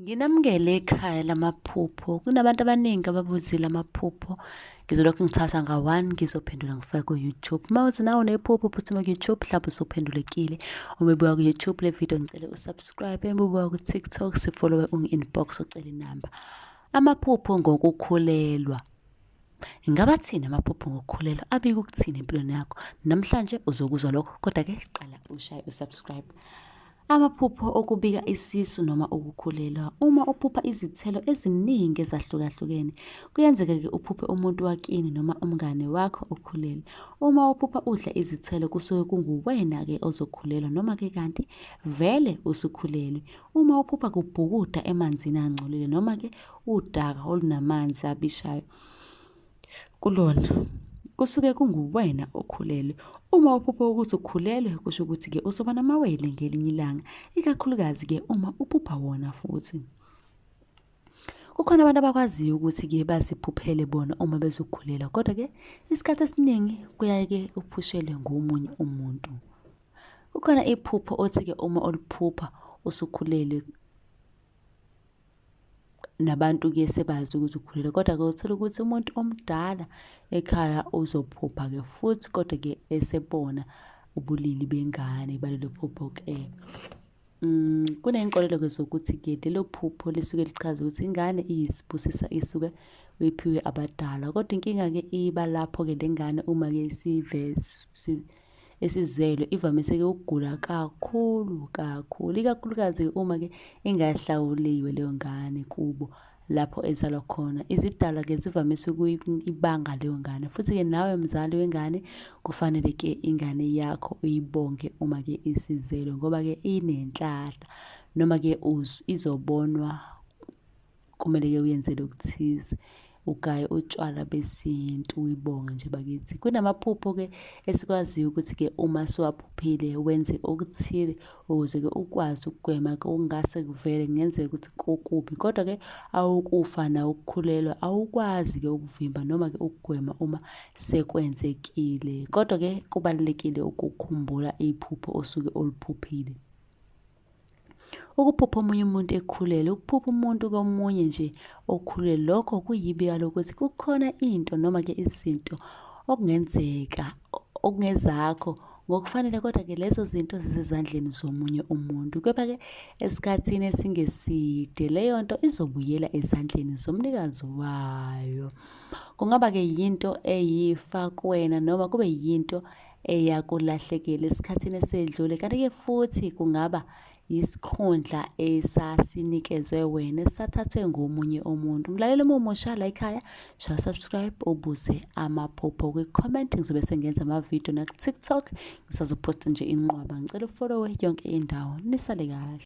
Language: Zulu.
Nginamukele ekhaya lamaphupho. Kunabantu abaningi ababuzile amaphupho. Ngizolokhu ngithatha nga-one ngizophendula ngifake ku-YouTube. Uma uthi nawe unephupho uphuthuma ku-YouTube, mhlawumbe usuphendulekile. Uma ubuka ku-YouTube le video ngicela usubscribe. Uma ubuka ku-TikTok sifollowe ungi-inbox ucele inamba. Amaphupho ngokukhulelwa. Ingaba thini amaphupho ngokukhulelwa? Abike ukuthini empilweni yakho? Namhlanje uzokuzwa lokho, kodwa-ke qala ushaye usubscribe. Amaphupho okubika isisu noma ukukhulelwa. Uma uphupha izithelo eziningi ezahlukahlukene, kuyenzeka-ke uphuphe umuntu wakini noma umngane wakho okhulelwe. Uma uphupha udla izithelo kusuke kunguwena-ke ozokhulelwa noma-ke kanti vele usukhulelwe. Uma uphupha kubhukuda emanzini angcolile noma-ke udaka olunamanzi abishayo kulona, kusuke kunguwena okhulelwe. Uma uphupha ukuthi ukhulelwe kusho ukuthi-ke uzoba namawele ngelinye ilanga, ikakhulukazi-ke uma uphupha wona futhi. Kukhona abantu abakwaziyo ukuthi-ke baziphuphele bona uma bezokhulelwa, kodwa-ke isikhathi esiningi kuyaye-ke uphushelwe ngomunye umuntu. Kukhona iphupho othi-ke uma oluphupha usukhulelwe, nabantu-ke sebazi ukuthi ukhulelwe, kodwa-ke uthola ukuthi umuntu omdala ekhaya uzophupha-ke futhi kodwa-ke esebona ubulili bengane balelo phupho-ke. Kuney'nkolelo-ke zokuthi-ke lelo phupho lisuke lichaza ukuthi ingane iyisibusisa isuke uyiphiwe abadala, kodwa inkinga-ke iba lapho-ke le ngane uma-ke esizelwe ivamise-ke ukugula kakhulu, ikakhulukazi uma-ke ingahlawuliwe leyo ngane kubo lapho ezalwa khona. Izidalwa-ke zivamise ukuyibanga leyo ngane, futhi-ke nawe mzali wengane kufanele-ke ingane yakho uyibonge uma-ke isizelwe, ngoba-ke inenhlanhla noma-ke izobonwa kumele-ke uyenzele okuthize. Ugaye utshwala besintu uyibonge nje bakithi. Kunamaphupho-ke esikwaziyo ukuthi-ke uma siwaphuphile wenze okuthile ukuze-ke ukwazi ukugwema okungase kuvele, kungenzeka ukuthi kokubi, kodwa-ke awukufa nawo ukukhulelwa awukwazi-ke ukuvimba noma-ke ukugwema uma sekwenzekile, kodwa-ke kubalulekile ukukhumbula iphupho osuke oluphuphile. Ukuphupha omunye umuntu ekhulelwe, ukuphupha umuntu komunye nje okhulelwe, lokho kuyibika lokuthi kukhona into noma-ke izinto okungenzeka okungezakho ngokufanele, kodwa-ke lezo zinto zisezandleni zomunye umuntu. Kepha-ke esikhathini esingeside leyo nto izobuyela ezandleni zomnikazi wayo. Kungaba-ke yinto eyifa kuwena noma kube yinto eyakulahlekela esikhathini esedlule, kanti-ke futhi kungaba isikhundla esasinikezwe wena esathathwe ngomunye umuntu. Mlaleli omusha la ekhaya, shaya subscribe ubuze amaphupho kwi-comment. Ngizobe sengenza amavidiyo naku-TikTok, ngisazophosta nje inqwaba. Ngicela ufollowe yonke indawo. Nisale kahle.